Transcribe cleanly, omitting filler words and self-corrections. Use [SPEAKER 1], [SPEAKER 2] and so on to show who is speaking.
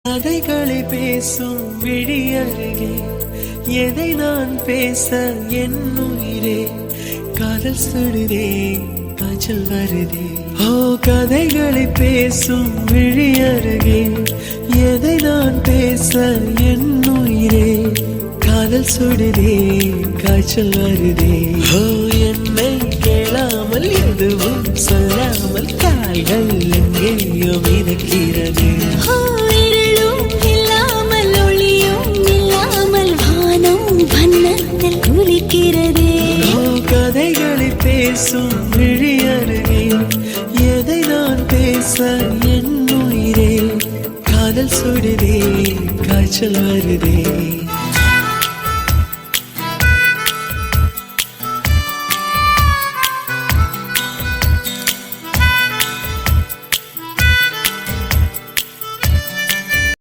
[SPEAKER 1] கதைகளை பேசும் விழி அருகே எதை நான் பேச என் உயிரே காதல் சுடுதே காய்ச்சல் வருதே. ஓ கதைகளை பேசும் விழி அருகே எதை நான் பேச என் உயிரே காதல் சுடுதே காய்ச்சல் வருதே. ஓ என்னை கேளாமல் எதுவும் சொல்லாமல் கால்கள் எங்கேயோ மிதக்கிறது. கதைகளை பேசும் விழி அருகே எதை நான் பேச என் உயிரே காதல் சுடுதே காய்ச்சல் வருதே.